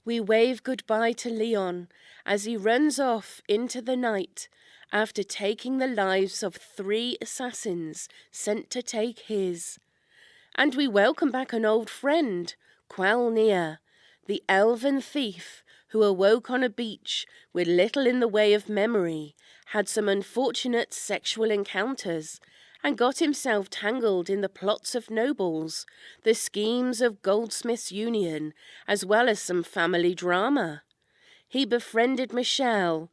We wave goodbye to Leon as he runs off into the night after taking the lives of 3 assassins sent to take his. And we welcome back an old friend, Qualneer, the elven thief who awoke on a beach with little in the way of memory, had some unfortunate sexual encounters, and got himself tangled in the plots of nobles, the schemes of Goldsmiths' Union, as well as some family drama. He befriended Michelle,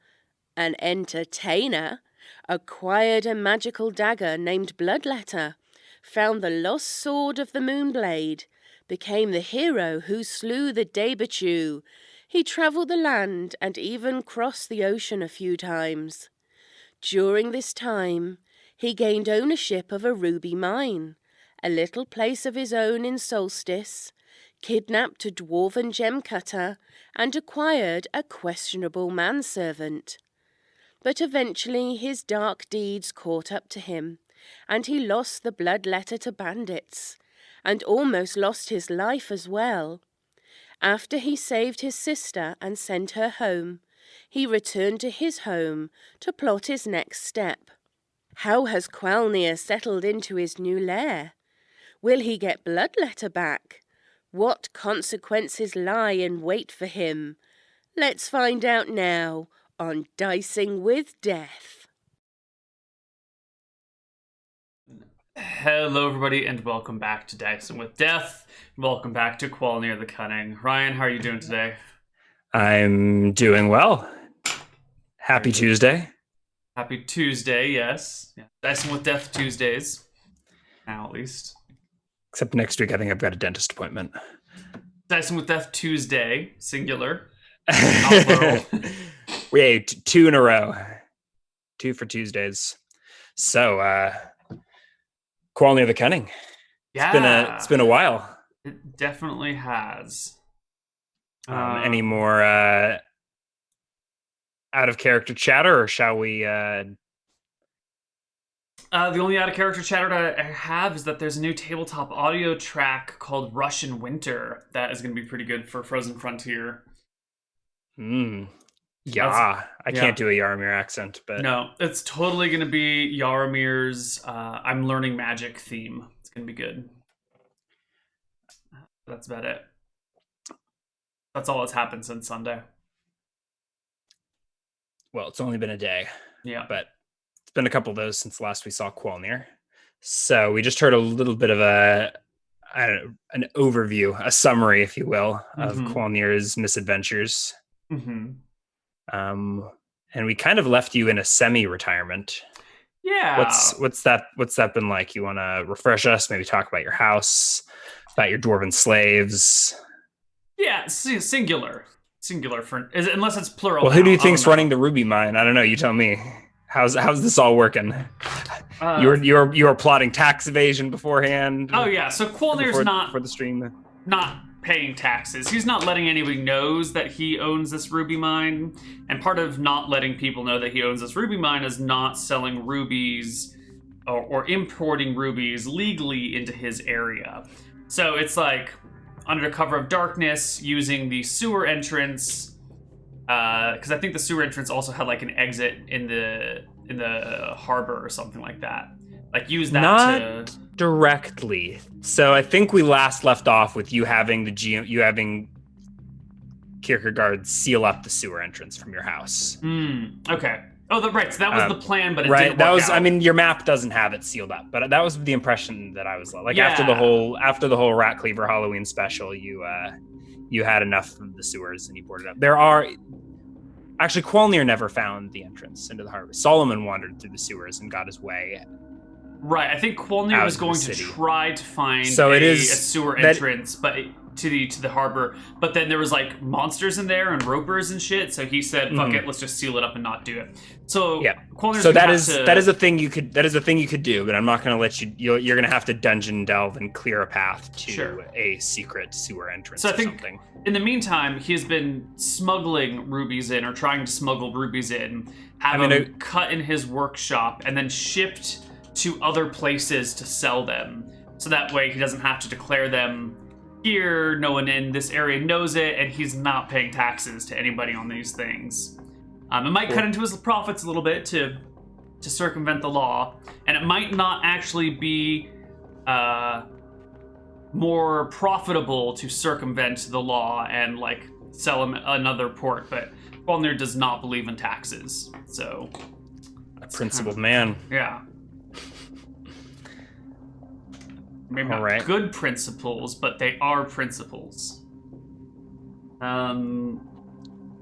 an entertainer, acquired a magical dagger named Bloodletter, found the lost sword of the Moonblade, became the hero who slew the Debachu. He travelled the land and even crossed the ocean a few times. During this time, he gained ownership of a ruby mine, a little place of his own in Solstice, kidnapped a dwarven gem cutter, and acquired a questionable manservant. But eventually his dark deeds caught up to him, and he lost the bloodletter to bandits, and almost lost his life as well. After he saved his sister and sent her home, he returned to his home to plot his next step. How has Qualneer settled into his new lair? Will he get Bloodletter back? What consequences lie in wait for him? Let's find out now on Dicing with Death. Hello everybody and welcome back to Dicing with Death. Welcome back to Qualneer the Cunning. Ryan, how are you doing today? I'm doing well. Happy Tuesday. Happy Tuesday, yes. Yeah. Dicing with Death Tuesdays. Now at least. Except next week I think I've got a dentist appointment. Dicing with Death Tuesday, singular. Yay, 2 in a row. 2 for Tuesdays. So, Qualneer the Cunning. Yeah. It's been a while. It definitely has. Any more out of character chatter, or shall we? The only out of character chatter that I have is that there's a new tabletop audio track called Russian Winter that is going to be pretty good for Frozen Frontier. Yeah, I can't do a Yaramir accent, but no, it's totally going to be Yaramir's I'm learning magic theme. It's going to be good. That's about it. That's all that's happened since Sunday. Well, it's only been a day. Yeah. But it's been a couple of those since last we saw Qualneer. So we just heard a little bit of an overview, a summary, if you will, of Qualneer's misadventures. Mm-hmm. And we kind of left you in a semi-retirement. Yeah. What's that been like? You want to refresh us? Maybe talk about your house, about your dwarven slaves. Yeah, singular for unless it's plural. Well, who do you think's running the ruby mine? I don't know. You tell me. How's this all working? You were plotting tax evasion beforehand. Oh yeah, so Qualneer's not for the stream. Not paying taxes. He's not letting anybody knows that he owns this ruby mine, and part of not letting people know that he owns this ruby mine is not selling rubies or importing rubies legally into his area. So it's like under cover of darkness, using the sewer entrance, because I think the sewer entrance also had like an exit in the harbor or something like that. Like use that not directly. So I think we last left off with you having Kierkegaard seal up the sewer entrance from your house. Okay. Oh, right. So that was the plan, but it right. Didn't work out. I mean, your map doesn't have it sealed up, but that was the impression that I was like. After the whole Rat Cleaver Halloween special, you had enough of the sewers and you boarded up. Actually, Qualneer never found the entrance into the harbor. Solomon wandered through the sewers and got his way. Right, I think Qualneer was going to try to find a sewer entrance, but to the harbor. But then there was like monsters in there and ropers and shit. So he said, "Fuck it, let's just seal it up and not do it." So yeah, Qualneer's that is a thing you could do. But I'm not going to let you. You're going to have to dungeon delve and clear a path to a secret sewer entrance. So I think something. In the meantime, he's been smuggling rubies in or trying to smuggle rubies in, them cut in his workshop, and then shipped to other places to sell them. So that way he doesn't have to declare them here, no one in this area knows it, and he's not paying taxes to anybody on these things. It might cut into his profits a little bit to circumvent the law, and it might not actually be more profitable to circumvent the law and like sell him another port, but Qualneer does not believe in taxes, so a principled man. Yeah. Maybe not good principles, but they are principles. And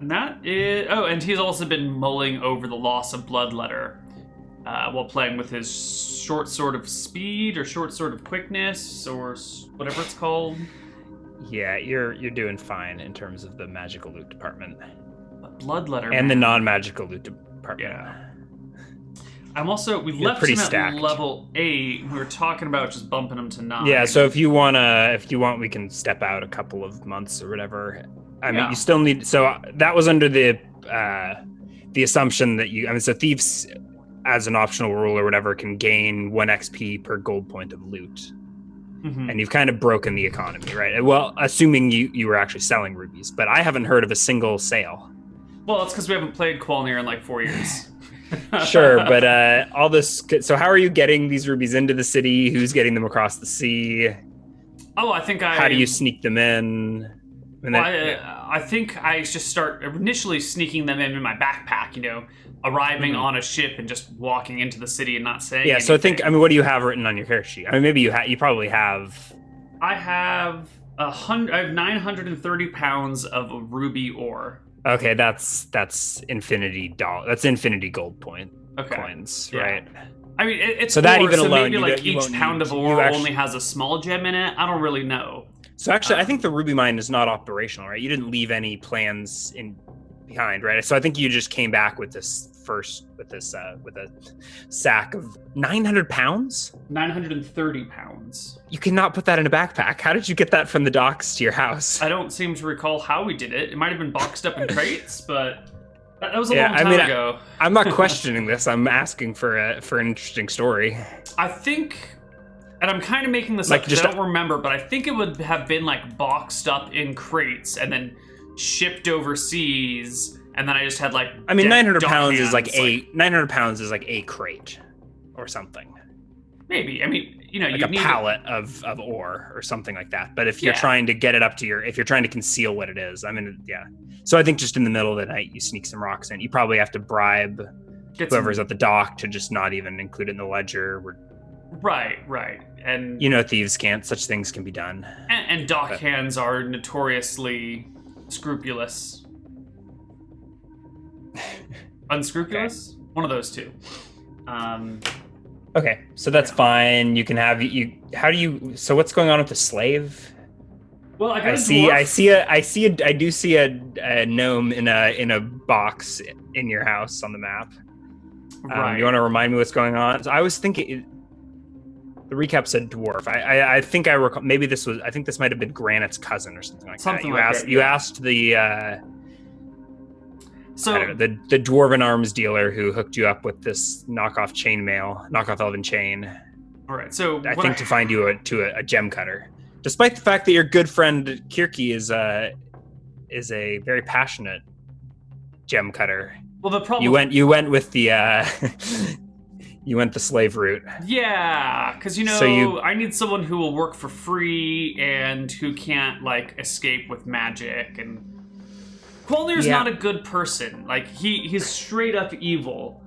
that is... Oh, and he's also been mulling over the loss of Bloodletter while playing with his short sword of speed or short sword of quickness or whatever it's called. Yeah, you're doing fine in terms of the magical loot department. But Bloodletter... And the non-magical loot department. Yeah. I'm also... We You're left pretty him stacked. at level 8. We were talking about just bumping him to 9. Yeah, so if you want, we can step out a couple of months or whatever. I mean, Yeah. you still need... So that was under the assumption that you... I mean, so thieves, as an optional rule or whatever, can gain 1 XP per gold point of loot. Mm-hmm. And you've kind of broken the economy, right? Well, assuming you were actually selling rubies. But I haven't heard of a single sale. Well, it's because we haven't played Qualneer in like 4 years. Sure, but all this... So how are you getting these rubies into the city? Who's getting them across the sea? Oh, I think How do you sneak them in? And Well, then, I think I just start initially sneaking them in my backpack, you know, arriving on a ship and just walking into the city and not saying anything. So I mean, what do you have written on your character sheet? I mean, maybe you probably have... I have 930 pounds of ruby ore. Okay, that's infinity that's infinity gold Okay. coins, Yeah. right? I mean, it's So that ore, even so alone, maybe you like don't- you each won't pound need of to- you ore actually- only has a small gem in it. I don't really know. So actually, I think the ruby mine is not operational, right? You didn't leave any plans behind, right? So I think you just came back with this with a sack of 900 pounds. 930 pounds. You cannot put that in a backpack. How did you get that from the docks to your house? I don't seem to recall how we did it. It might have been boxed up in crates, but that was a long time ago. I'm not questioning this. I'm asking for an interesting story. I think, and I'm kind of making this Like, up because just I don't remember, but I think it would have been like boxed up in crates and then shipped overseas, and then I just had like. I mean, 900 pounds is hands, like 900 pounds is like a crate or something. Maybe. I mean, you know, Like you a need pallet of ore or something like that. But if you're Yeah. trying to get it up to if you're trying to conceal what it is, I mean, yeah. So I think just in the middle of the night, you sneak some rocks in. You probably have to bribe get whoever's some, at the dock to just not even include it in the ledger. right, and You know, thieves can't. Such things can be done. and dock hands are notoriously scrupulous. Unscrupulous? One of those two. Okay, so that's fine. You can have you. How do you? So what's going on with the slave? Well, I got I a see. dwarf. I do see a gnome in a box in your house on the map. Right. You want to remind me what's going on? So I was thinking. The recap said dwarf. I think I recall. Maybe this was. I think this might have been Granite's cousin or something like that. You asked the. So I don't know, the dwarven arms dealer who hooked you up with this knockoff elven chain. all right. So I think to find you a gem cutter, despite the fact that your good friend Kirky is a very passionate gem cutter. well, the problem You went with the you went the slave route. Yeah, because I need someone who will work for free and who can't like escape with magic. And Qualneer's not a good person. Like he's straight up evil.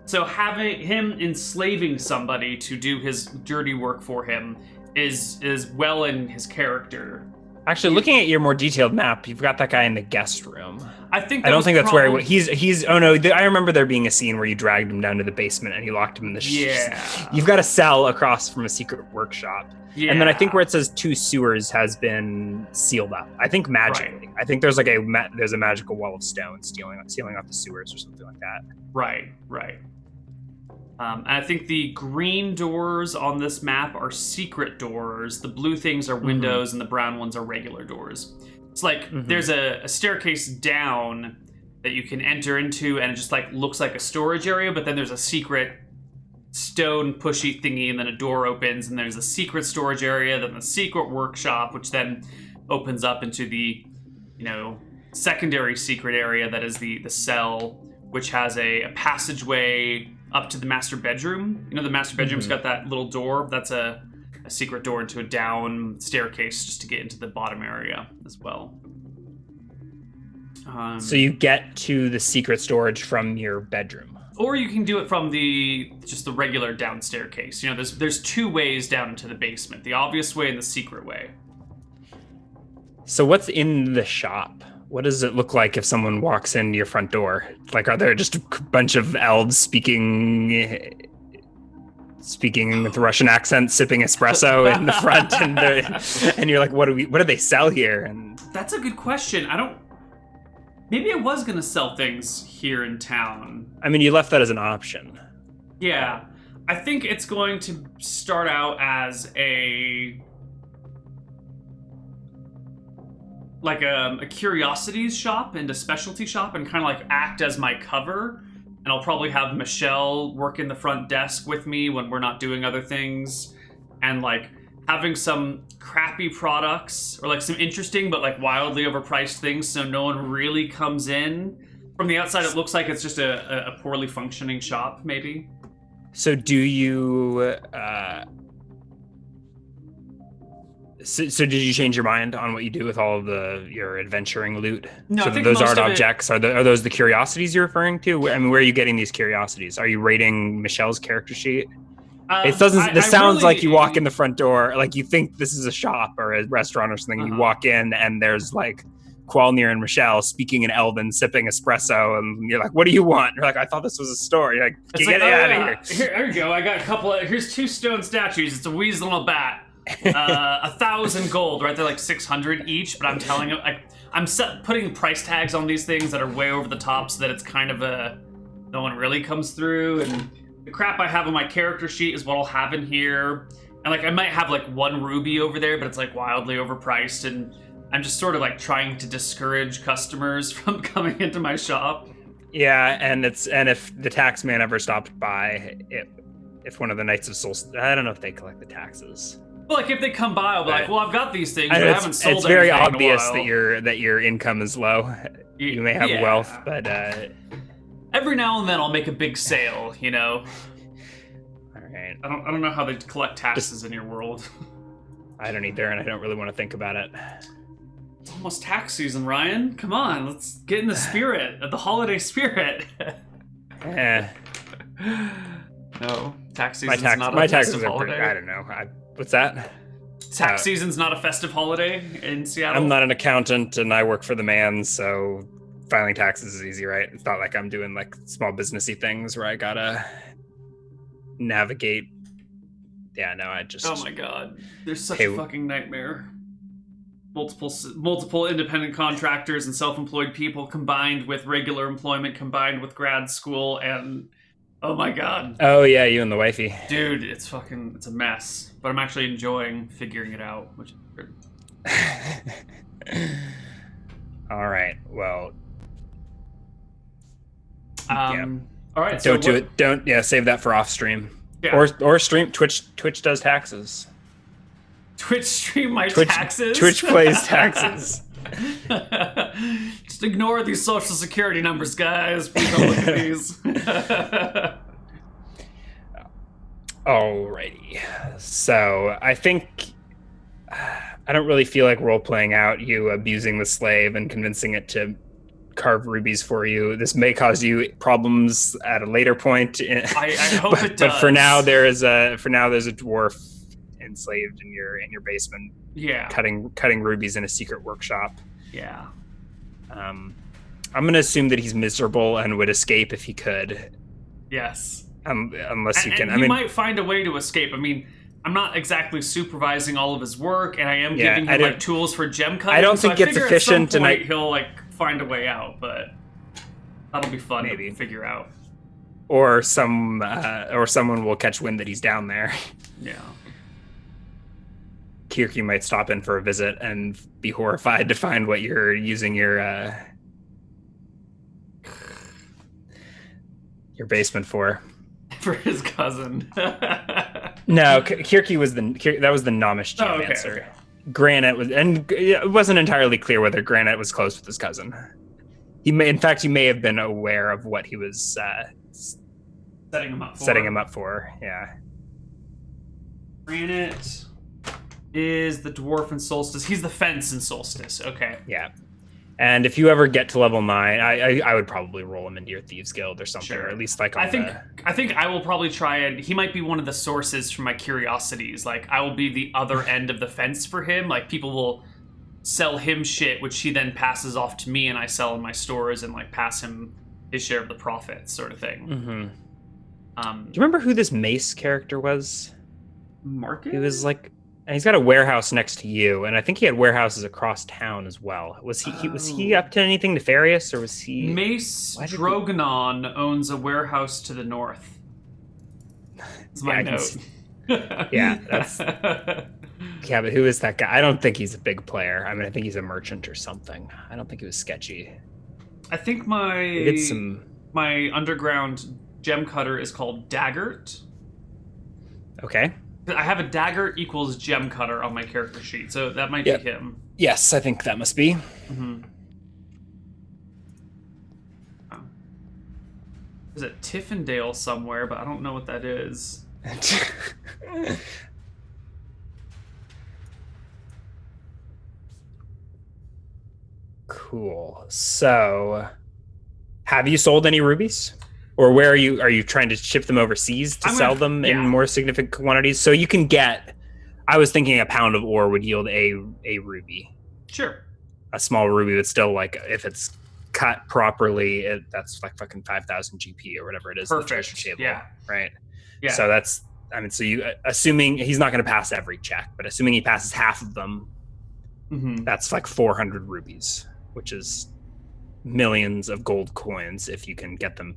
So having him enslaving somebody to do his dirty work for him is well in his character. Actually, looking at your more detailed map, you've got that guy in the guest room. I think I don't think that's where he's. Oh no! I remember there being a scene where you dragged him down to the basement and you locked him in the. Yeah. You've got a cell across from a secret workshop. Yeah. And then I think where it says 2 sewers has been sealed up. I think magically. I think there's like there's a magical wall of stone sealing off the sewers or something like that. Right. And I think the green doors on this map are secret doors. The blue things are windows, and the brown ones are regular doors. It's like there's a staircase down that you can enter into, and it just like looks like a storage area, but then there's a secret stone pushy thingy, and then a door opens, and there's a secret storage area, then the secret workshop, which then opens up into the, secondary secret area that is the cell, which has a passageway up to the master bedroom. The master bedroom's got that little door. That's a secret door into a down staircase just to get into the bottom area as well. So you get to the secret storage from your bedroom. Or you can do it from the regular down staircase. There's 2 ways down into the basement: the obvious way and the secret way. So what's in the shop? What does it look like if someone walks into your front door? Like, are there just a bunch of elves speaking with Russian accent, sipping espresso in the front, and you're like, what do they sell here? And that's a good question. Maybe I was gonna sell things here in town. I mean, you left that as an option. Yeah, I think it's going to start out as a curiosities shop and a specialty shop, and kind of like act as my cover. And I'll probably have Michelle work in the front desk with me when we're not doing other things, and like having some crappy products or like some interesting but like wildly overpriced things, so no one really comes in. From the outside, it looks like it's just a poorly functioning shop, maybe. So do you So did you change your mind on what you do with all of your adventuring loot? No, so I think those most art of objects are those the curiosities you're referring to? I mean, where are you getting these curiosities? Are you rating Michelle's character sheet? It doesn't. This sounds like you walk in the front door, like you think this is a shop or a restaurant or something. You walk in and there's like Qualneer and Michelle speaking in Elven, sipping espresso, and you're like, "What do you want?" You're like, "I thought this was a store." You're like, "Get out of here!" Here you go. I got a couple of. Here's 2 stone statues. It's a weasel and a bat. 1,000 gold, right? They're like 600 each, but I'm telling you, I'm putting price tags on these things that are way over the top, so that it's kind of no one really comes through. And the crap I have on my character sheet is what I'll have in here. And like I might have like 1 ruby over there, but it's like wildly overpriced, and I'm just sort of like trying to discourage customers from coming into my shop. Yeah, and if the tax man ever stopped by, if one of the Knights of Soul, I don't know if they collect the taxes. Well, like if they come by, I'll be like, "Well, I've got these things, but I haven't sold." It's very anything obvious in a while. that your income is low. You may have wealth, but every now and then I'll make a big sale. All right. I don't know how they collect taxes in your world. I don't either, and I don't really want to think about it. It's almost tax season, Ryan. Come on, let's get in the spirit, the holiday spirit. No, tax season's not a festive holiday. I don't know. What's that? Tax season's not a festive holiday in Seattle? I'm not an accountant, and I work for the man, so filing taxes is easy, right? It's not like I'm doing like small businessy things where I gotta navigate. Yeah, no, I just... Oh my god. There's such a fucking nightmare. Multiple independent contractors and self-employed people combined with regular employment, combined with grad school, and... Oh my god. Oh yeah, you and the wifey. Dude, it's a mess. But I'm actually enjoying figuring it out, which is good. All right. Well. All right. Don't do it. Don't. Yeah. Save that for off stream. Yeah. Or stream. Twitch does taxes. Twitch stream my taxes. Twitch plays taxes. Just ignore these social security numbers, guys. Please don't look at these. Alrighty. So I think I don't really feel like role playing out you abusing the slave and convincing it to carve rubies for you. This may cause you problems at a later point. I hope it does. But for now, there's a dwarf enslaved in your basement. Yeah. Cutting rubies in a secret workshop. Yeah. I'm gonna assume that he's miserable and would escape if he could. Yes. Unless you can. He might find a way to escape. I mean, I'm not exactly supervising all of his work, and I am giving him like tools for gem cutting. I don't think it's efficient, and he'll like find a way out, but that'll be fun to figure out. Or someone will catch wind that he's down there. Yeah. Kirky might stop in for a visit and be horrified to find what you're using your basement for. For his cousin. No, Kirky was that was the Nomish geomancer. Okay. Granite was, and it wasn't entirely clear whether Granite was close with his cousin. He may have been aware of what he was setting him up for. Setting him up for, yeah. Granite is the dwarf in Solstice. He's the fence in Solstice. Okay. Yeah. And if you ever get to level 9, I would probably roll him into your Thieves Guild or something, Sure. or at least like I think I will probably try and he might be one of the sources for my curiosities. Like I will be the other end of the fence for him. Like people will sell him shit, which he then passes off to me, and I sell in my stores and like pass him his share of the profits, sort of thing. Mm-hmm. Do you remember who this Mace character was? Marcus? He was like, and he's got a warehouse next to you, and I think he had warehouses across town as well. Was he up to anything nefarious, or was he? Mace Drogonon owns a warehouse to the north. That's my note. Yeah, that's. Yeah, but who is that guy? I don't think he's a big player. I mean, I think he's a merchant or something. I don't think he was sketchy. I think my underground gem cutter is called Daggert. Okay. I have a dagger equals gem cutter on my character sheet, so that might be him. Yes, I think that must be. Mm-hmm. Oh. There's a Tiffindale somewhere, but I don't know what that is. Cool. So, have you sold any rubies? Or where are you trying to ship them overseas to sell them in more significant quantities? So you can get, I was thinking a pound of ore would yield a ruby. Sure. A small ruby, but still, like, if it's cut properly, that's like fucking 5,000 GP or whatever it is. Perfect. The treasure table, yeah. Right? Yeah. So that's, I mean, so you, assuming he's not going to pass every check, but assuming he passes half of them, that's like 400 rubies, which is millions of gold coins if you can get them.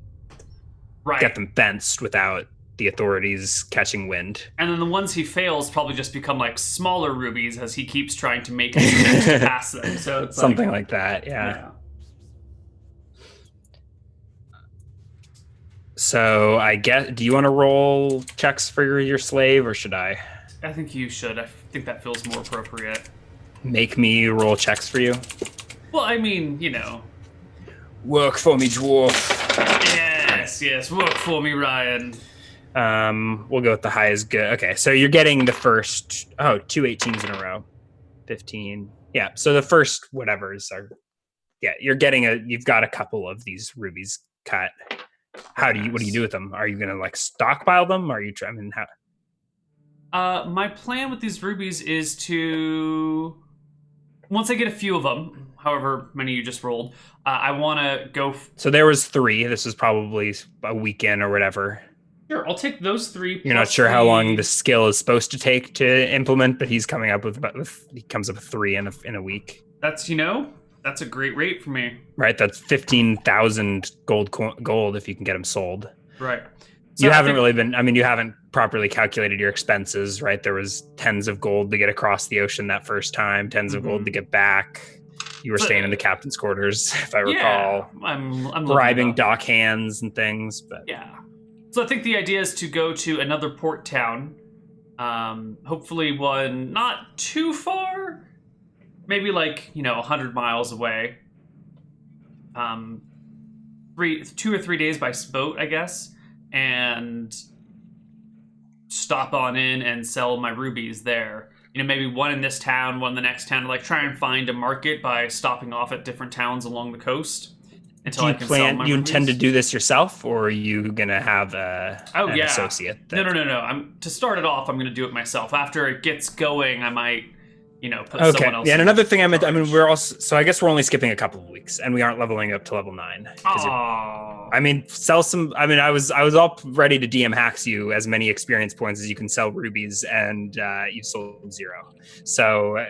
Right. Get them fenced without the authorities catching wind. And then the ones he fails probably just become like smaller rubies as he keeps trying to make it to pass them. So it's something like that, yeah. So I guess, do you want to roll checks for your slave, or should I? I think you should. I think that feels more appropriate. Make me roll checks for you? Well, I mean, you know. Work for me, dwarf. Yes, work for me, Ryan. We'll go with the highest good. Okay, so you're getting the first, 2 18s in a row. 15. Yeah, so the first whatevers are, you've got a couple of these rubies cut. What do you do with them? Are you going to like stockpile them? Are you trying, how? My plan with these rubies is to, once I get a few of them, however many you just rolled, I want to go. So there was 3. This is probably a weekend or whatever. Sure, I'll take those 3. You're not sure how long the skill is supposed to take to implement, but he's coming up with he comes up with 3 in a week. That's that's a great rate for me. Right, that's 15,000 gold if you can get them sold. Right. So you haven't properly calculated your expenses, right? There was tens of gold to get across the ocean that first time, tens of gold to get back. You were staying in the captain's quarters, if I recall. I'm bribing dock hands and things, but yeah. So I think the idea is to go to another port town, hopefully one not too far, maybe like 100 miles away. 2 or 3 days by boat, I guess, and stop on in and sell my rubies there. Maybe one in this town, one in the next town, like try and find a market by stopping off at different towns along the coast until I can sell my rubies. You intend to do this yourself, or are you going to have an associate? No. To start it off, I'm going to do it myself. After it gets going, I might, put someone else. Yeah, and another thing we're also, so I guess we're only skipping a couple of weeks, and we aren't leveling up to level 9. Sell some. I was all ready to DM hacks you as many experience points as you can sell rubies, and you sold 0. So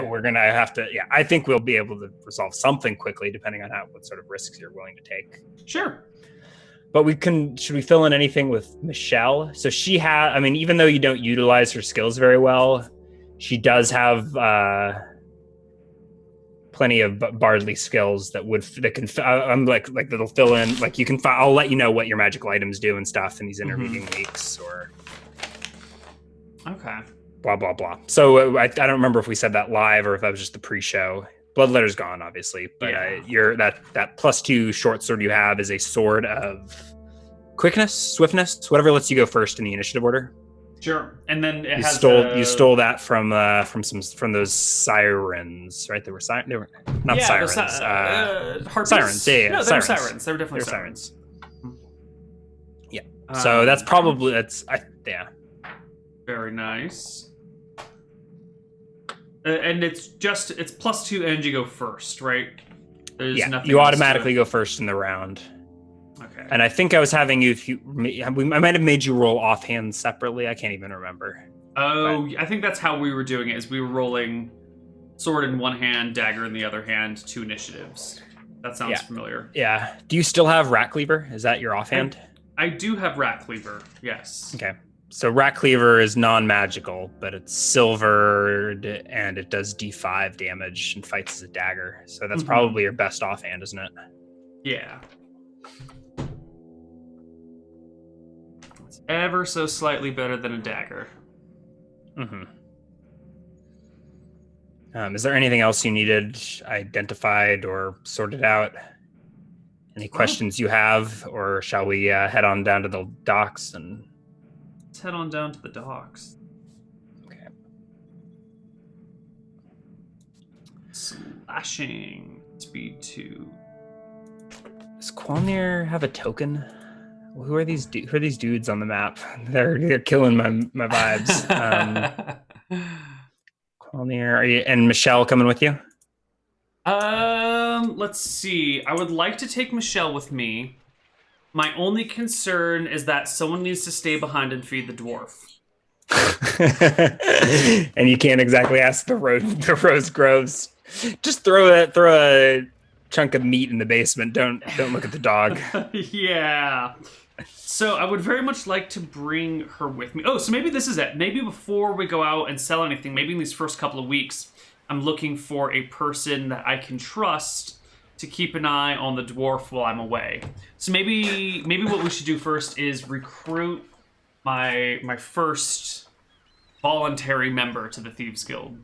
we're gonna have to. Yeah, I think we'll be able to resolve something quickly, depending on what sort of risks you're willing to take. Sure. But should we fill in anything with Michelle? So she even though you don't utilize her skills very well, she does have plenty of bardly skills that can that'll fill in, like you can I'll let you know what your magical items do and stuff in these intervening weeks. Or okay, blah blah blah. So I don't remember if we said that live or if that was just the pre-show. Bloodletter's gone, obviously, but you're that +2 short sword you have is a sword of quickness, swiftness, whatever lets you go first in the initiative order. Sure, and then you stole that from those sirens, right? They were not sirens. Sirens. Yeah, no, they were sirens. They were definitely sirens. Yeah. So that's probably yeah. Very nice. And it's +2 and you go first, right? There's nothing you automatically go first in the round. Okay. And I think I was having I might have made you roll offhand separately. I can't even remember. Oh, I think that's how we were doing it. Is we were rolling sword in one hand, dagger in the other hand, 2 initiatives. That sounds familiar. Yeah. Do you still have Rat Cleaver? Is that your offhand? I do have Rat Cleaver. Yes. Okay. So Rat Cleaver is non-magical, but it's silvered and it does D5 damage and fights as a dagger. So that's probably your best offhand, isn't it? Yeah. It's ever so slightly better than a dagger. Mm-hmm. Is there anything else you needed identified or sorted out? Any questions you have, or shall we head on down to the docks and... Let's head on down to the docks. Okay. Slashing. Speed 2. Does Qualneer have a token? Who are these dudes on the map? They're killing my vibes. Qualneer, are you and Michelle coming with you? Let's see. I would like to take Michelle with me. My only concern is that someone needs to stay behind and feed the dwarf. And you can't exactly ask the Rose Groves. Just throw a chunk of meat in the basement. Don't look at the dog. Yeah. So I would very much like to bring her with me. Oh, so maybe this is it. Maybe before we go out and sell anything, maybe in these first couple of weeks, I'm looking for a person that I can trust to keep an eye on the dwarf while I'm away. So maybe what we should do first is recruit my first voluntary member to the Thieves Guild.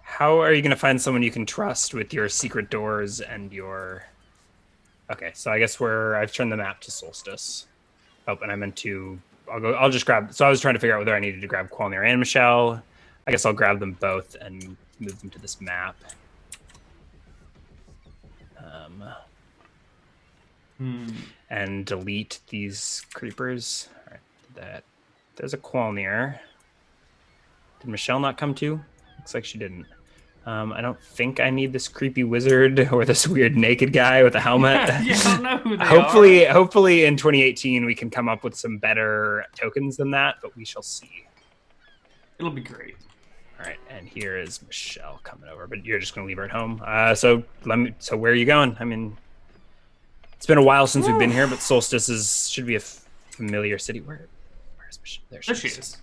How are you going to find someone you can trust with your secret doors and your... Okay, so I guess I've turned the map to Solstice. Oh, and I meant to... I'll just grab... So I was trying to figure out whether I needed to grab Qualneer and Michelle. I guess I'll grab them both and move them to this map. And delete these creepers. All right, there's a Qualneer. Did Michelle not come too? Looks like she didn't. I don't think I need this creepy wizard or this weird naked guy with a helmet. You don't know who they are. Hopefully in 2018 we can come up with some better tokens than that, but we shall see. It'll be great. All right, and here is Michelle coming over, but you're just going to leave her at home. So where are you going? I mean, it's been a while since we've been here, but Solstice should be a familiar city. Where is Michelle? There she is.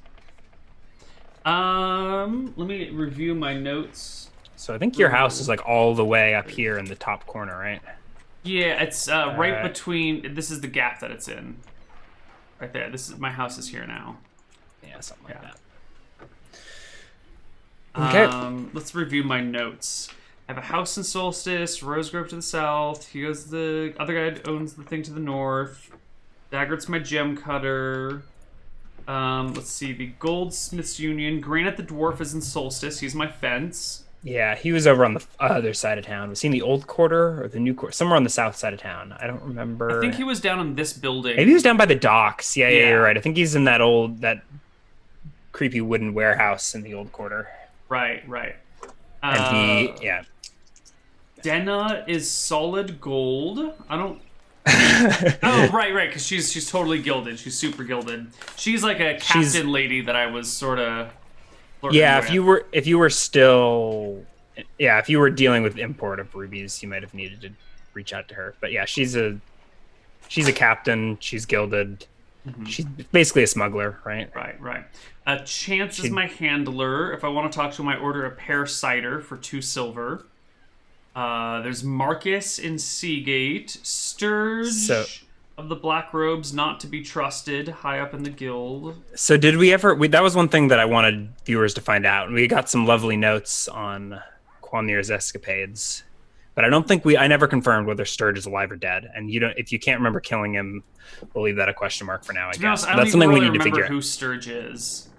Let me review my notes. So I think your house is like all the way up here in the top corner, right? Yeah, it's right between. This is the gap that it's in. Right there. My house is here now. Yeah, something like that. Okay. Let's review my notes. I have a house in Solstice, Rosegrove to the south. He goes the other guy owns the thing to the north. Daggert's my gem cutter. Let's see, the Goldsmiths Union. Granite the dwarf is in Solstice. He's my fence. Yeah, he was over on the other side of town. Was he in the old quarter or the new quarter? Somewhere on the south side of town. I don't remember. I think he was down in this building. Maybe he was down by the docks. Yeah, you're right. I think he's in that creepy wooden warehouse in the old quarter. Right. And Denna is solid gold. I don't... Oh, right, because she's totally gilded. She's super gilded. She's like a captain lady that I was sort of... Yeah, if you were dealing with import of rubies, you might have needed to reach out to her. But yeah, she's a captain. She's gilded. Mm-hmm. She's basically a smuggler, right? Right. Chance is my handler. If I want to talk to him, I order a pear cider for 2 silver. There's Marcus in Seagate. Sturge. of the black robes, not to be trusted, high up in the guild. So did we ever? That was one thing that I wanted viewers to find out. We got some lovely notes on Qualneer's escapades, but I don't think I never confirmed whether Sturge is alive or dead. And you don't. If you can't remember killing him, we'll leave that a question mark for now. I guess That's something we need to figure out. Who Sturge is.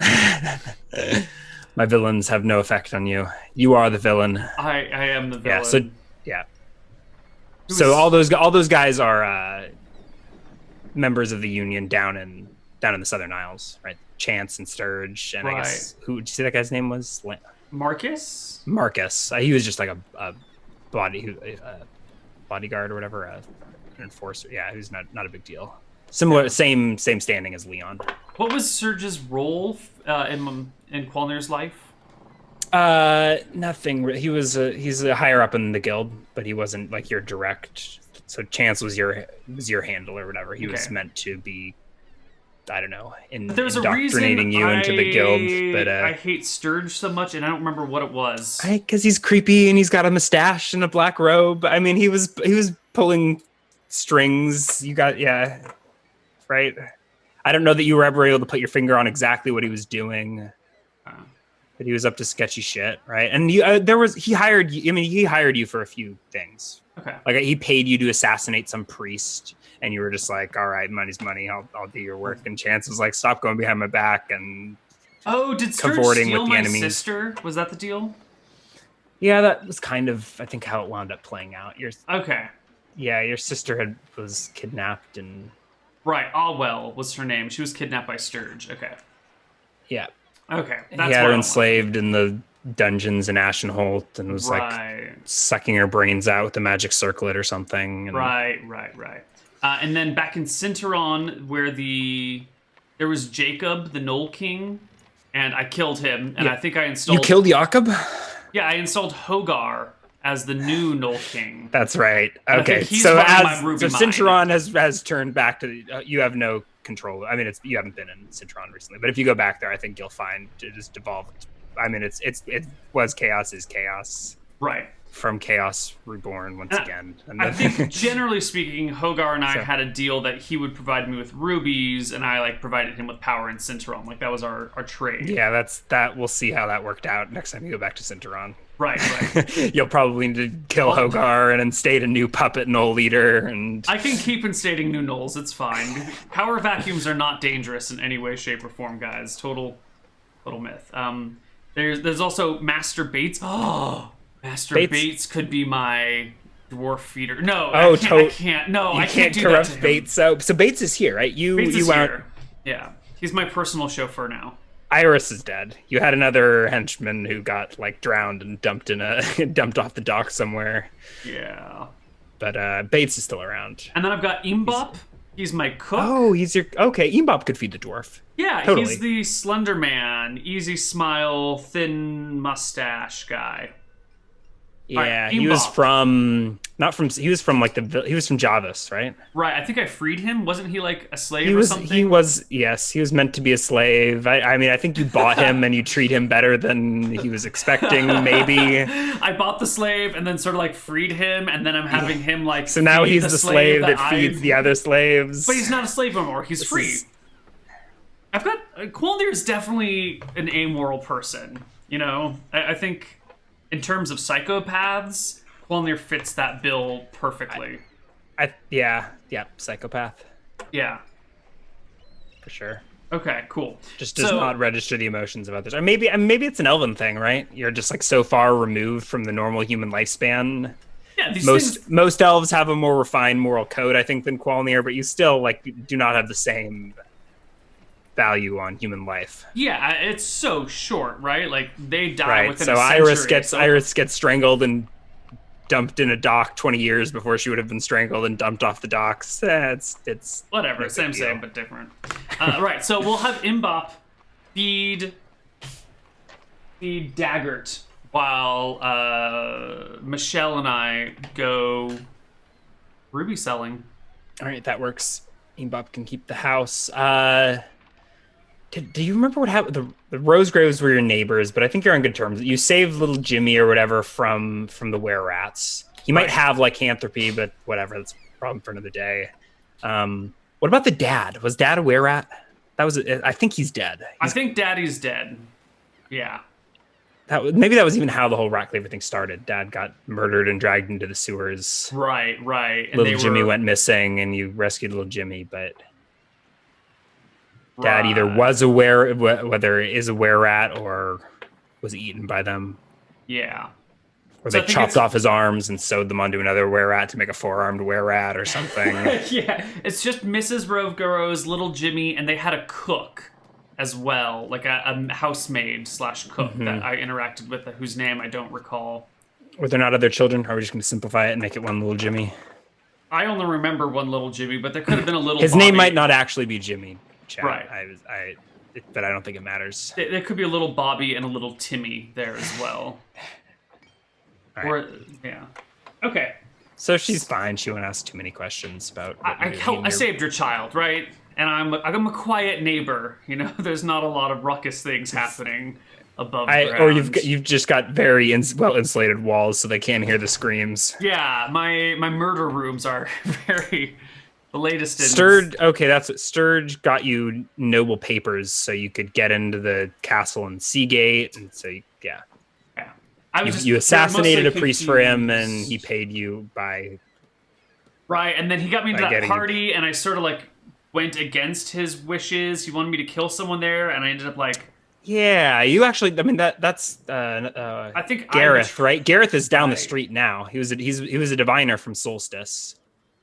My villains have no effect on you. You are the villain. I am the villain. So all those guys are members of the Union down in the Southern Isles, right? Chance and Sturge, and I guess who did you say that guy's name was? Marcus. He was just like a bodyguard or whatever, an enforcer. Yeah, who's not a big deal. Similar, same standing as Leon. What was Sturge's role in Qualneer's life? Nothing. He's a higher up in the guild, but he wasn't like your direct. So Chance was your handler or whatever. He was meant to be, I don't know, indoctrinating you into the guild. But I hate Sturge so much, and I don't remember what it was. Because he's creepy and he's got a mustache and a black robe. I mean, he was pulling strings. Right. I don't know that you were ever able to put your finger on exactly what he was doing. But he was up to sketchy shit, right? And he hired you. I mean, he hired you for a few things. Okay. Like he paid you to assassinate some priest, and you were just like, "All right, money's money. I'll do your work." And Chance was like, "Stop going behind my back." And did Sturge steal my sister? Was that the deal? Yeah, that was kind of, I think, how it wound up playing out. Okay. Yeah, your sister was kidnapped and. Right, Allwell was her name. She was kidnapped by Sturge. Okay. Yeah. Okay. He had her enslaved in the dungeons in Ashenholt and was like sucking her brains out with a magic circlet or something. And... Right. And then back in Sinteron, where there was Jacob, the Knoll King, and I killed him, and I think I installed... You killed Jacob? Yeah, I installed Hogar as the new Knoll King. That's right. Okay, so Sinteron has turned back to... you have no control. I mean, you haven't been in Sinteron recently, but if you go back there, I think you'll find it just evolved. I mean, it was chaos is chaos. Right. From Chaos Reborn once again. And I think generally speaking, Hogar and I had a deal that he would provide me with rubies, and I provided him with power in Sinteron. Like that was our trade. Yeah, we'll see how that worked out next time you go back to Sinteron. Right. You'll probably need to kill Hogar and instate a new puppet Knoll leader. And I can keep instating new Knolls. It's fine. Power vacuums are not dangerous in any way, shape, or form, guys. Total myth. There's also Master Bates. Oh, Master Bates could be my dwarf feeder. No, I can't. No, I can't do corrupt that to Bates. So Bates is here, right? Bates is here. Yeah, he's my personal chauffeur now. Iris is dead. You had another henchman who got drowned and dumped off the dock somewhere. Yeah. But Bates is still around. And then I've got Imbop. He's my cook. Oh, Imbop could feed the dwarf. Yeah, totally. He's the slender man, easy smile, thin mustache guy. Yeah, right, he was from Javas, right? Right, I think I freed him. Wasn't he a slave or something? He was meant to be a slave. I mean, I think you bought him and you treat him better than he was expecting, maybe. I bought the slave and then sort of freed him, and then I'm having him so now he's the slave that feeds the other slaves. But he's not a slave anymore, he's free. I've got... Qualneer is definitely an amoral person, I think... In terms of psychopaths, Qualneer fits that bill perfectly. Psychopath. Yeah. For sure. Okay, cool. Just does not register the emotions of others. Or maybe it's an elven thing, right? You're just so far removed from the normal human lifespan. Yeah, most elves have a more refined moral code, I think, than Qualneer, but you still do not have the same value on human life. Yeah, it's so short, right? They die within a century. Iris gets strangled and dumped in a dock 20 years before she would have been strangled and dumped off the docks. It's whatever, same but different. Right, so we'll have Imbop feed Daggert while Michelle and I go ruby selling. All right, that works. Imbop can keep the house. Do you remember what happened? The Rosegraves were your neighbors, but I think you're on good terms. You saved little Jimmy or whatever from the were-rats. He might have lycanthropy, but whatever. That's a problem for another day. What about the dad? Was dad a were-rat? I think he's dead. I think Daddy's dead. Yeah. Maybe that was even how the whole rat cleaver thing started. Dad got murdered and dragged into the sewers. Right. And little Jimmy went missing, and you rescued little Jimmy, but Dad either was aware, whether it is a were-rat or was eaten by them. Yeah. Or they chopped off his arms and sewed them onto another were-rat to make a four-armed were-rat or something. Yeah, it's just Mrs. Rovgaro's little Jimmy, and they had a cook as well, like a housemaid / cook that I interacted with, whose name I don't recall. Were there not other children? Are we just going to simplify it and make it one little Jimmy? I only remember one little Jimmy, but there could have been a little His Bobby. name might not actually be Jimmy, Chad. Right. But I don't think it matters. There could be a little Bobby and a little Timmy there as well. Right. Yeah. Okay. So she's fine. She won't ask too many questions about. I saved your child, right? And I'm a quiet neighbor. You know, there's not a lot of ruckus things happening above ground. Or you've just got very well insulated walls, so they can't hear the screams. Yeah, my murder rooms are very the latest. Sturge. Okay, that's it. Sturge got you noble papers, so you could get into the castle in Seagate, and so yeah. You assassinated a priest for him, and he paid you by... Right, and then he got me into that party, and I sort of, went against his wishes. He wanted me to kill someone there, and I ended up, Yeah, you actually... I mean, that's... I think Gareth, right? Gareth is down the street now. He was a diviner from Solstice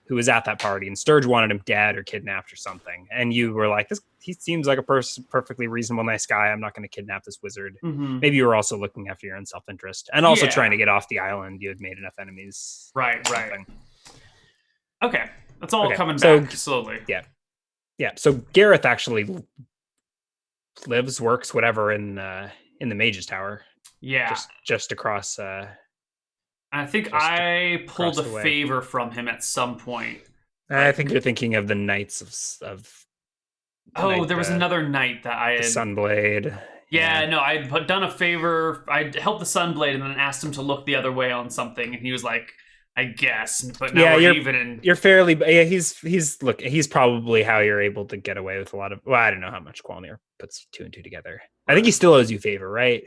who was at that party, and Sturge wanted him dead or kidnapped or something. And you were like, he seems like a perfectly reasonable, nice guy. I'm not going to kidnap this wizard. Mm-hmm. Maybe you were also looking after your own self-interest and also trying to get off the island. You had made enough enemies. Right. Okay. That's all coming back slowly. Yeah. So Gareth actually lives, works, whatever in the Mage's Tower. Yeah. Just across... I think I pulled a favor from him at some point. I think you're thinking of the Knights of there was another knight that I had... The Sunblade. Yeah, no, I'd done a favor. I'd helped the Sunblade and then asked him to look the other way on something, and he was like, I guess. But now we're even in... You're fairly... Yeah, he's probably how you're able to get away with a lot of... Well, I don't know how much Qualneer puts 2 and 2 together. I think he still owes you a favor, right?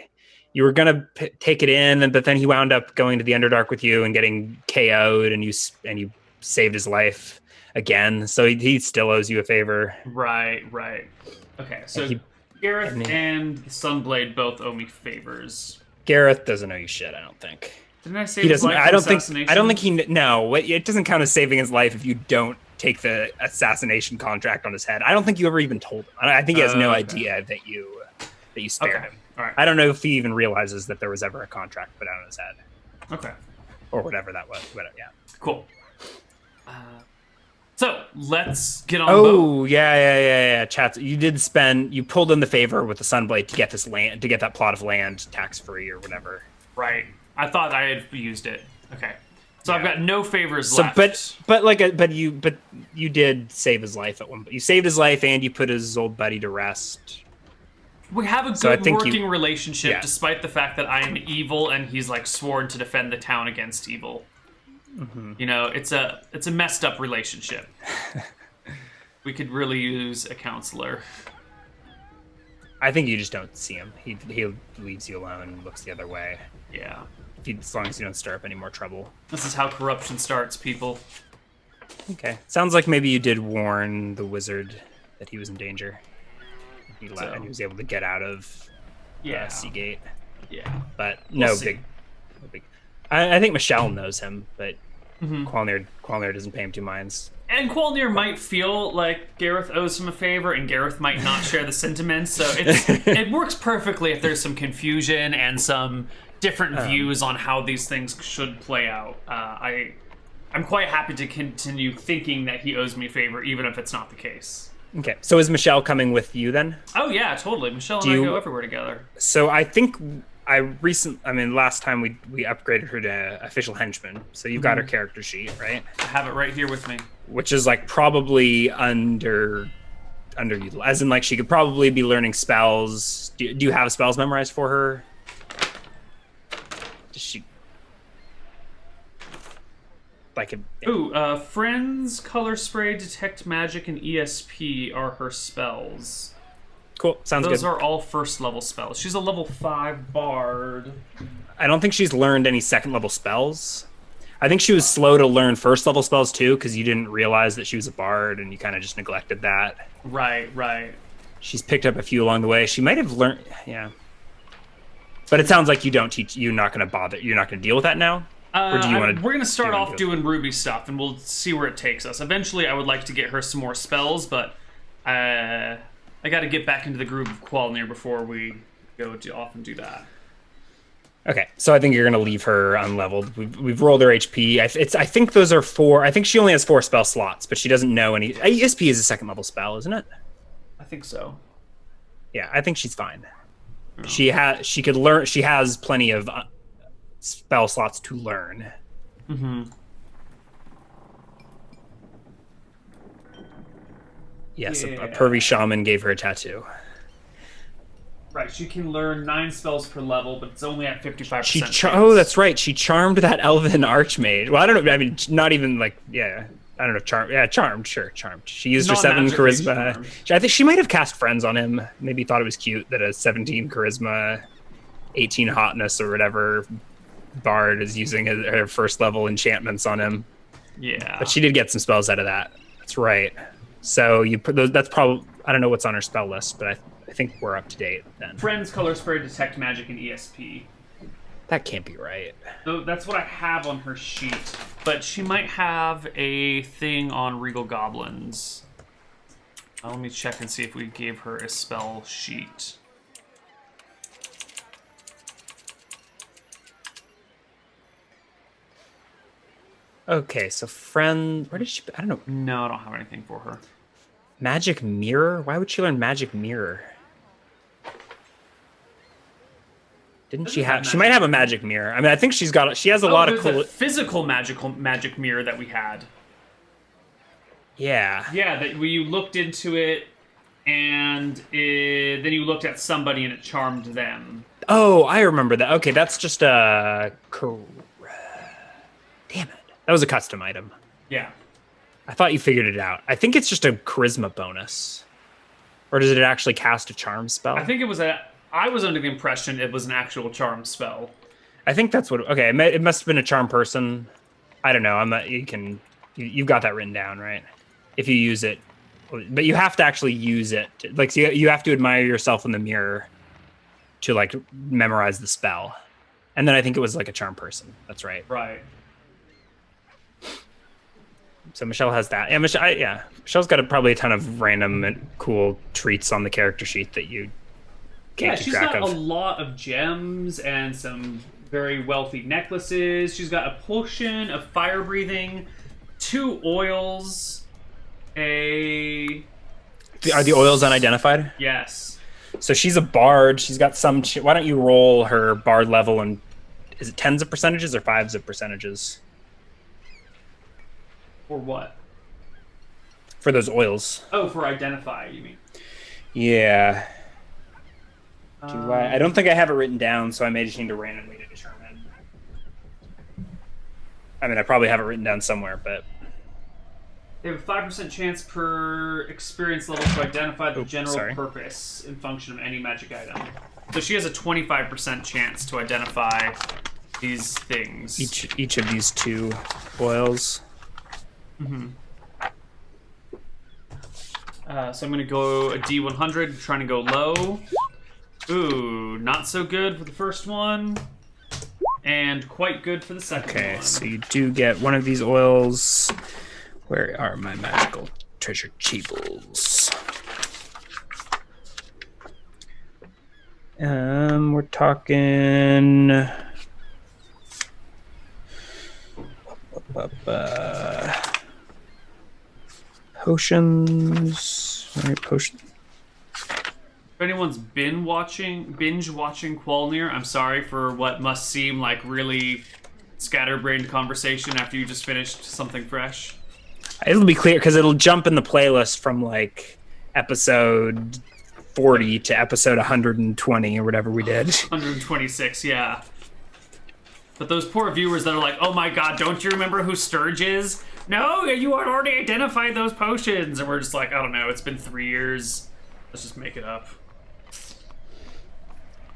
You were gonna take it in, but then he wound up going to the Underdark with you and getting KO'd, and you saved his life again. So he still owes you a favor. Right. Okay, so Gareth and the Sunblade both owe me favors. Gareth doesn't owe you shit, I don't think. Didn't I save his life? I don't think he. No, it doesn't count as saving his life if you don't take the assassination contract on his head. I don't think you ever even told him. I think he has no idea that you spared him. All right. I don't know if he even realizes that there was ever a contract put out on his head. Okay. Or whatever that was. Whatever, yeah. Cool. So let's get on the boat. Oh, yeah. Chat. You pulled in the favor with the Sunblade to get this land, to get that plot of land tax-free or whatever. Right. I thought I had used it. Okay. So I've got no favors left. But you did save his life at one point. You saved his life and you put his old buddy to rest. We have a good working relationship, despite the fact that I am evil and he's sworn to defend the town against evil. Mm-hmm. You know, it's a messed up relationship. We could really use a counselor. I think you just don't see him. He leaves you alone and looks the other way. Yeah. As long as you don't stir up any more trouble. This is how corruption starts, people. Okay. Sounds like maybe you did warn the wizard that he was in danger. And he was able to get out of Seagate. Yeah. But no big. I think Michelle knows him, but Qualneer doesn't pay him 2 minds. And Qualneer might feel like Gareth owes him a favor, and Gareth might not share the sentiments. So it works perfectly if there's some confusion and some different views on how these things should play out. I'm quite happy to continue thinking that he owes me a favor, even if it's not the case. Okay, so is Michelle coming with you then? Oh yeah, totally. Michelle and I go everywhere together. So I think last time we upgraded her to official henchman. So you've got her character sheet, right? I have it right here with me. Which is probably underutilized, as in she could probably be learning spells. Do you have spells memorized for her? Does she? like a, Ooh, Friends, Color Spray, Detect Magic, and ESP are her spells. cool. Sounds Those good. are all first level spells. She's a level 5 bard. I don't think she's learned any second level spells. I think she was slow to learn first level spells too, because you didn't realize that she was a bard and you kind of just neglected that. Right. She's picked up a few along the way. She might have learned, yeah. But it sounds like you don't teach. You're not going to bother. You're not going to deal with that now. Or do you want to? We're going to start off doing Ruby stuff, and we'll see where it takes us. Eventually, I would like to get her some more spells, but I got to get back into the groove of Qualneer before we go off and do that. Okay, so I think you're going to leave her unleveled. We've rolled her HP. I think those are 4. I think she only has 4 spell slots, but she doesn't know any. ESP is a second level spell, isn't it? I think so. Yeah, I think she's fine. Oh. She could learn. She has plenty of spell slots to learn. Mm-hmm. Yes, Yeah. a pervy shaman gave her a tattoo. Right, she can learn 9 spells per level, but it's only at 55% chance. Oh, that's right. She charmed that elven archmage. Well, I don't know. I mean, not even like, yeah. I don't know. Charmed. Yeah, charmed. Sure, charmed. She used her 7 charisma. Charmed. I think she might have cast friends on him. Maybe thought it was cute that a 17 charisma, 18 hotness, or whatever bard is using her first level enchantments on him. Yeah. But she did get some spells out of that. That's right. So you put those. That's probably. I don't know what's on her spell list, but I think we're up to date then. Friends, Color Spray, Detect Magic, and ESP. That can't be right. So that's what I have on her sheet. But she might have a thing on Regal Goblins. Let me check and see if we gave her a spell sheet. Okay, so friend, where did she? I don't know. No, I don't have anything for her. Magic Mirror? Why would she learn Magic Mirror? Didn't she have? She might have a Magic Mirror. I mean, I think she has a lot of cool. A physical magic mirror that we had. Yeah. Yeah, that you looked into it, and then you looked at somebody and it charmed them. Oh, I remember that. Okay, that's just a. Damn it! That was a custom item. Yeah. I thought you figured it out. I think it's just a charisma bonus, or does it actually cast a charm spell? I think it was I was under the impression it was an actual charm spell. I think that's what. Okay, it must have been a charm person. I don't know. I'm not. You've got that written down, right? If you use it, but you have to actually use it. Like, so you have to admire yourself in the mirror to like memorize the spell, and then I think it was like a charm person. That's right. Right. So Michelle has that. Yeah, Michelle's got probably a ton of random and cool treats on the character sheet that you can't keep track of. She's got a lot of gems and some very wealthy necklaces. She's got a potion of fire breathing, 2 oils, Are the oils unidentified? Yes. So she's a bard. She's got some. Why don't you roll her bard level and is it 10s of percentages or 5s of percentages? For what? For those oils. Oh, for identify, you mean? Yeah. I don't think I have it written down, so I may just need to randomly determine. I mean, I probably have it written down somewhere, but... They have a 5% chance per experience level to identify the general purpose and function of any magic item. So she has a 25% chance to identify these things. Each of these 2 oils. Mm-hmm. So I'm going to go a D100, trying to go low. Ooh, not so good for the first one. And quite good for the second one. Okay, so you do get one of these oils. Where are my magical treasure cheebles? We're talking... Potions. Right, potion. If anyone's binge watching Qualneer, I'm sorry for what must seem like really scatterbrained conversation after you just finished something fresh. It'll be clear because it'll jump in the playlist from like episode 40 to episode 120 or whatever we did. 126, yeah. But those poor viewers that are like, oh my god, don't you remember who Sturge is? No, you had already identified those potions. And we're just like, I don't know, it's been 3 years. Let's just make it up.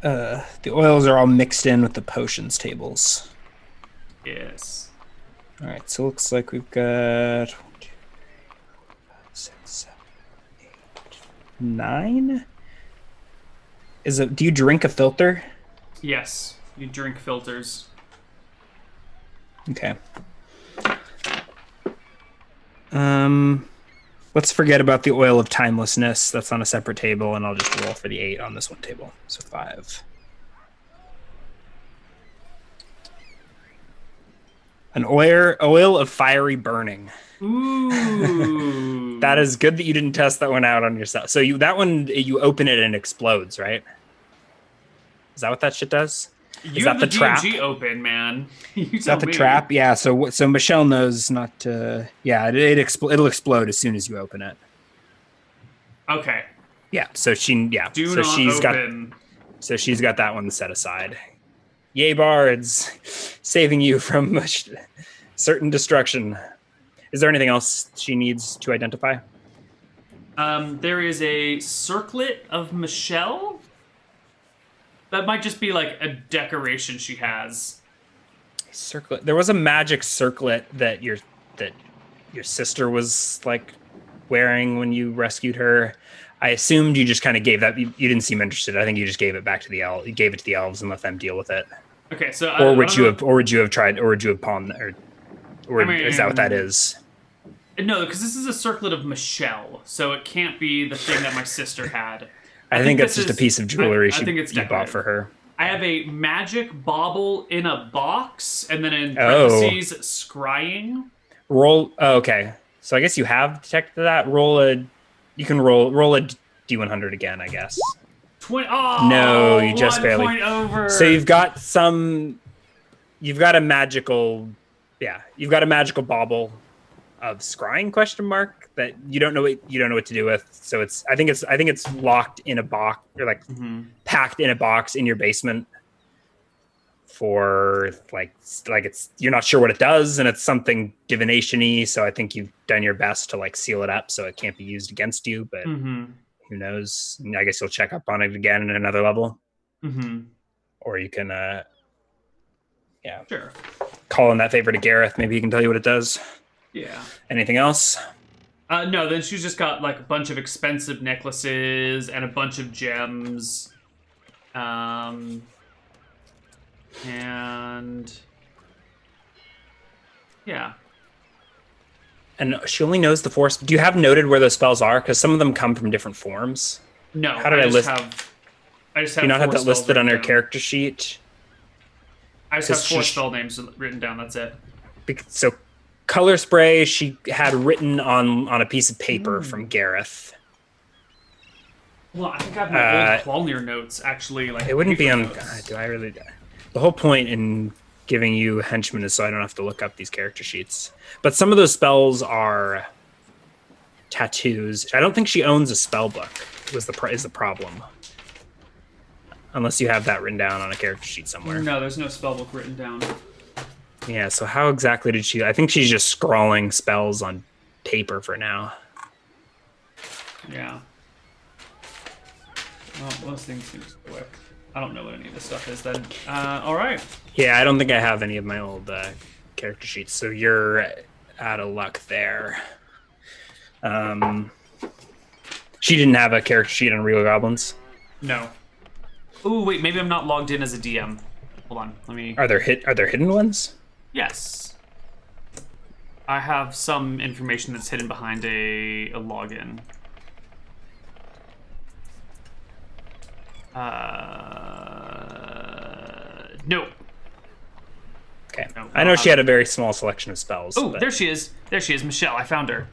The oils are all mixed in with the potions tables. Yes. All right, so it looks like we've got 1, 2, 3, 4, 5, 6, 7, 8, 9. Do you drink a filter? Yes, you drink filters. Okay. Let's forget about the oil of timelessness. That's on a separate table, and I'll just roll for the 8 on this one table. So 5. An oil of fiery burning. Ooh. That is good that you didn't test that one out on yourself. So that one, you open it and it explodes, right? Is that what that shit does? You have the DMG open, man. Is that the trap? Yeah. So Michelle knows not to. Yeah, it'll explode as soon as you open it. Okay. Yeah. So she's got that one set aside. Yay, bards, saving you from certain destruction. Is there anything else she needs to identify? There is a circlet of Michelle. That might just be like a decoration she has. Circlet. There was a magic circlet that your sister was like wearing when you rescued her. I assumed you just kind of gave that. You didn't seem interested. I think you just gave it back to the elves. You gave it to the elves and let them deal with it. Okay, so or would you have tried, or would you have pawned, or is that what that is? No, because this is a circlet of Michelle, so it can't be the thing that my sister had. I think that's just a piece of jewelry you bought for her. I have a magic bauble in a box, and then in parentheses, scrying. Roll. Oh, okay. So I guess you have detected that. You can roll a D100 again, I guess. 20. Oh, no, you just 1 barely. point over. So you've got a magical bauble of scrying ? That you don't know what to do with. So I think it's locked in a box, or like packed in a box in your basement for like it's, you're not sure what it does, and it's something divination-y. So I think you've done your best to like seal it up so it can't be used against you, but who knows? I guess you'll check up on it again in another level. Or you can sure, call in that favor to Gareth. Maybe he can tell you what it does. Yeah. Anything else? No, then she's just got like a bunch of expensive necklaces and a bunch of gems. And yeah. And she only knows the force. Do you have noted where those spells are? Because some of them come from different forms. No. How did I list? I just have. Do you not have that listed on your down. character sheet? I just have 4 spell names written down. That's it. So, color spray she had written on a piece of paper from Gareth. Well, I think I have my old Qualneer notes actually. Like it wouldn't be on. notes. God, do I really? The whole point in giving you henchmen is so I don't have to look up these character sheets. But some of those spells are tattoos. I don't think she owns a spell book. Is the problem? Unless you have that written down on a character sheet somewhere. No, there's no spell book written down. Yeah, so how exactly did she... I think she's just scrawling spells on paper for now. Yeah. Well, those things seem quick. I don't know what any of this stuff is then. All right. Yeah, I don't think I have any of my old character sheets, so you're out of luck there. She didn't have a character sheet on Real Goblins? No. Ooh, wait, maybe I'm not logged in as a DM. Hold on, let me... Are there hidden ones? Yes. I have some information that's hidden behind a login. No. Okay. No, I know she had a very small selection of spells. Oh, there she is. There she is, Michelle. I found her.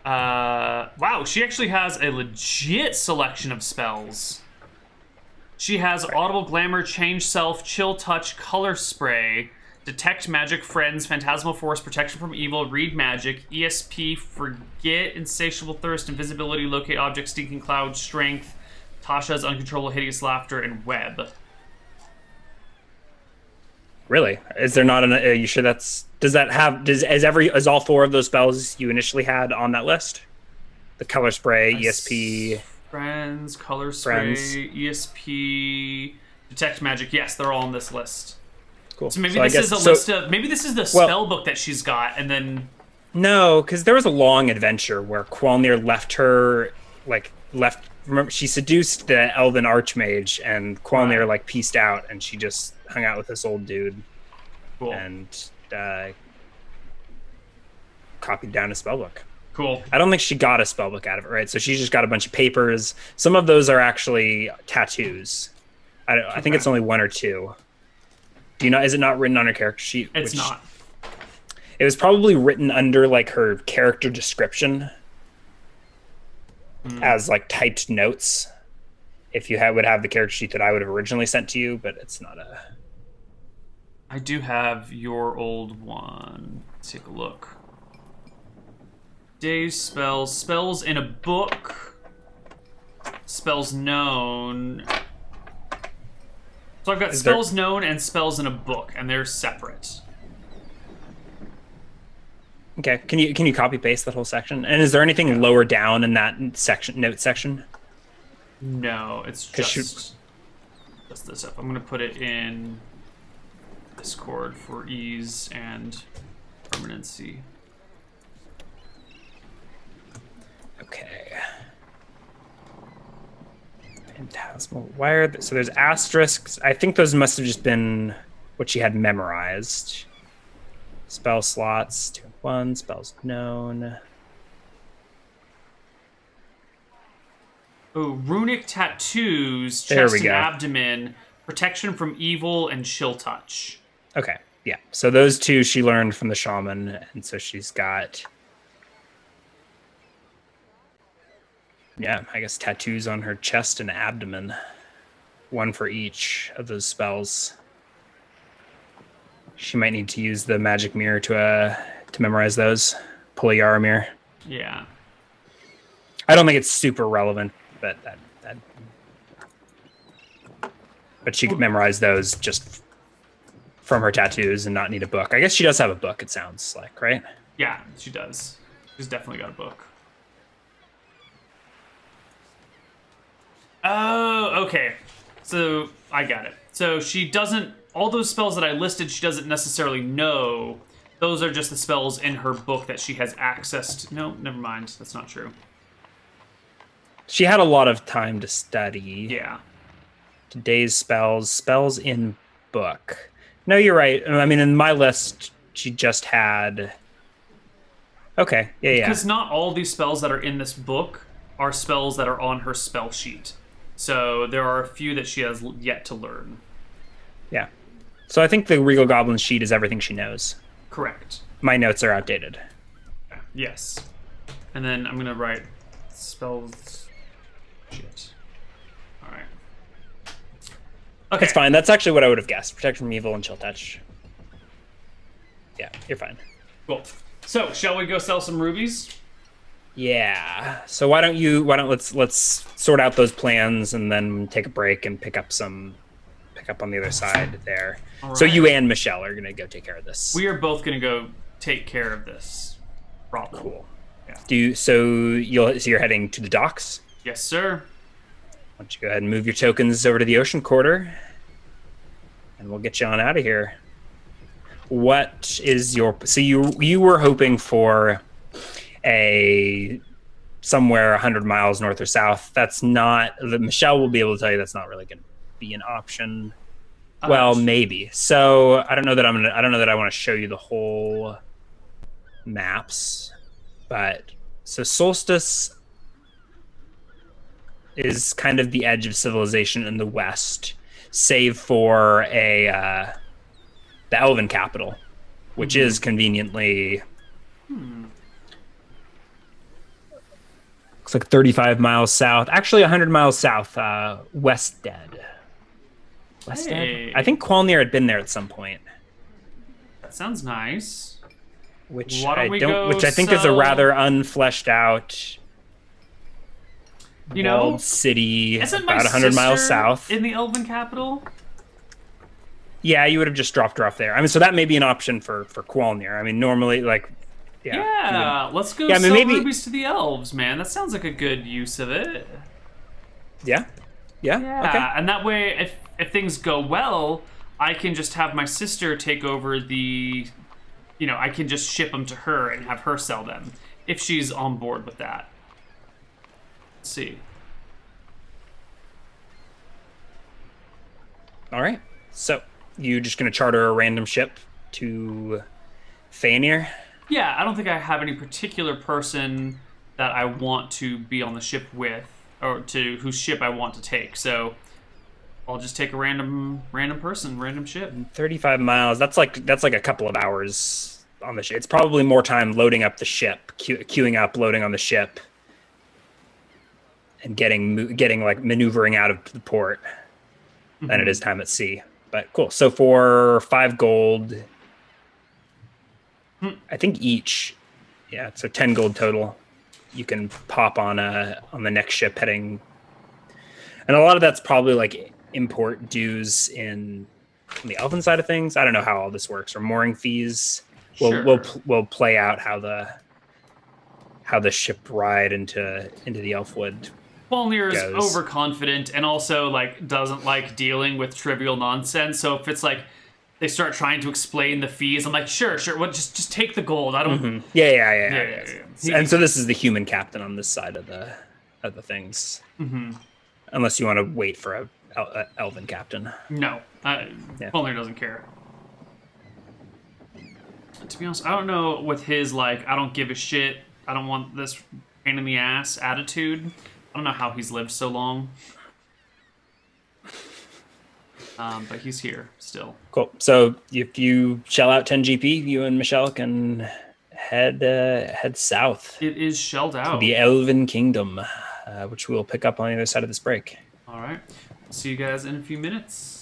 Wow, she actually has a legit selection of spells. She has Audible Glamour, Change Self, Chill Touch, Color Spray, Detect Magic, Friends, Phantasmal Force, Protection from Evil, Read Magic, ESP, Forget, Insatiable Thirst, Invisibility, Locate Objects, Stinking Cloud, Strength, Tasha's Uncontrollable Hideous Laughter, and Web. Really? Is there not are you sure is all 4 of those spells you initially had on that list? The color spray, ESP, Friends, color spray, friends. ESP, detect magic. Yes, they're all on this list. Cool. So maybe this is a list of maybe this is the spell book that she's got, and then no, because there was a long adventure where Qualneer left her remember she seduced the elven archmage, and Qualneer like pieced out, and she just hung out with this old dude. Cool. And copied down a spellbook. Cool. I don't think she got a spellbook out of it, right? So she just got a bunch of papers. Some of those are actually tattoos. I think it's only 1 or 2. Do you know? Is it not written on her character sheet? It's not. It was probably written under like her character description as like typed notes. If you would have the character sheet that I would have originally sent to you, but it's not a. I do have your old one. Let's take a look. Days, spells in a book, spells known. So I've got spells known and spells in a book, and they're separate. Okay, can you copy paste that whole section? And is there anything lower down in that note section? No, it's just this up. I'm gonna put it in Discord for ease and permanency. Okay. Phantasmal. Why are so there's asterisks? I think those must have just been what she had memorized. Spell slots, 2 and 1, spells known. Oh, runic tattoos, There chest we and go. abdomen, protection from evil, and chill touch. Okay, yeah. So those 2 she learned from the shaman, and so she's got, I guess tattoos on her chest and abdomen, 1 for each of those spells. She might need to use the magic mirror to memorize those. Pull a Yaramir. Yeah. I don't think it's super relevant, but but she could memorize those just from her tattoos and not need a book. I guess she does have a book, it sounds like, right? Yeah, she does. She's definitely got a book. Oh, okay. So I got it. So she doesn't, all those spells that I listed, she doesn't necessarily know. Those are just the spells in her book that she has access to. No, never mind. That's not true. She had a lot of time to study. Yeah. Today's spells in book. No, you're right. I mean, in my list, she just had. Okay, yeah. Because not all these spells that are in this book are spells that are on her spell sheet. So there are a few that she has yet to learn. Yeah. So I think the Regal Goblin sheet is everything she knows. Correct. My notes are outdated. Yes. And then I'm going to write spells shit. All right. Okay. That's fine. That's actually what I would have guessed. Protect from evil and chill touch. Yeah, you're fine. Cool. So, shall we go sell some rubies? Yeah. So let's sort out those plans and then take a break and pick up on the other side there. All So right. you and Michelle are gonna go take care of this. We are both going to go take care of this problem. Cool. Yeah. So you're heading to the docks? Yes, sir. Why don't you go ahead and move your tokens over to the ocean quarter, and we'll get you on out of here. What is your? So you were hoping for a somewhere 100 miles north or south. That's not. Michelle will be able to tell you that's not really going to be an option. Well, maybe. So I don't know that I want to show you the whole maps, but so Solstice is kind of the edge of civilization in the west, save for the Elven capital, which is conveniently looks like 35 miles south. Actually, 100 miles south, Weststead. Hey. I think Qualneer had been there at some point, That sounds nice. which Why don't we which go I think is a sell- rather unfleshed out You know, walled city isn't my about 100 miles sister south. in the Elven capital? Yeah, you would have just dropped her off there. I mean, so that may be an option for Qualneer. I mean, normally, like, Yeah, let's go Yeah, I mean, sell maybe- rubies to the elves, man. That sounds like a good use of it. yeah, Yeah, okay. and that way, if things go well, I can just have my sister take over the, I can just ship them to her and have her sell them if she's on board with that. Let's see. All right. So you just gonna charter a random ship to Qualneer? Yeah, I don't think I have any particular person that I want to be on the ship with, or to whose ship I want to take. So I'll just take a random person, random ship. 35 miles. That's like a couple of hours on the ship. It's probably more time loading up the ship, queuing up, loading on the ship, and getting like maneuvering out of the port than it is time at sea. But cool. So for 5 gold, I think each, yeah, so 10 gold total, you can pop on the next ship heading, and a lot of that's probably like import dues on the elven side of things. I don't know how all this works, or mooring fees. We'll play out how the ship ride into the Elfwood. Qualneer is overconfident and also like doesn't like dealing with trivial nonsense. So if it's like they start trying to explain the fees, I'm like, sure. What? Just take the gold. I don't. Yeah. And so this is the human captain on this side of the things. Unless you want to wait for a elven captain. No, Qualneer doesn't care. To be honest, I don't know with his like, I don't give a shit, I don't want this pain in the ass attitude. I don't know how he's lived so long. But he's here still. Cool. So if you shell out 10 GP, you and Michelle can head south. It is shelled out. To the Elven Kingdom, which we'll pick up on the other side of this break. All right. See you guys in a few minutes.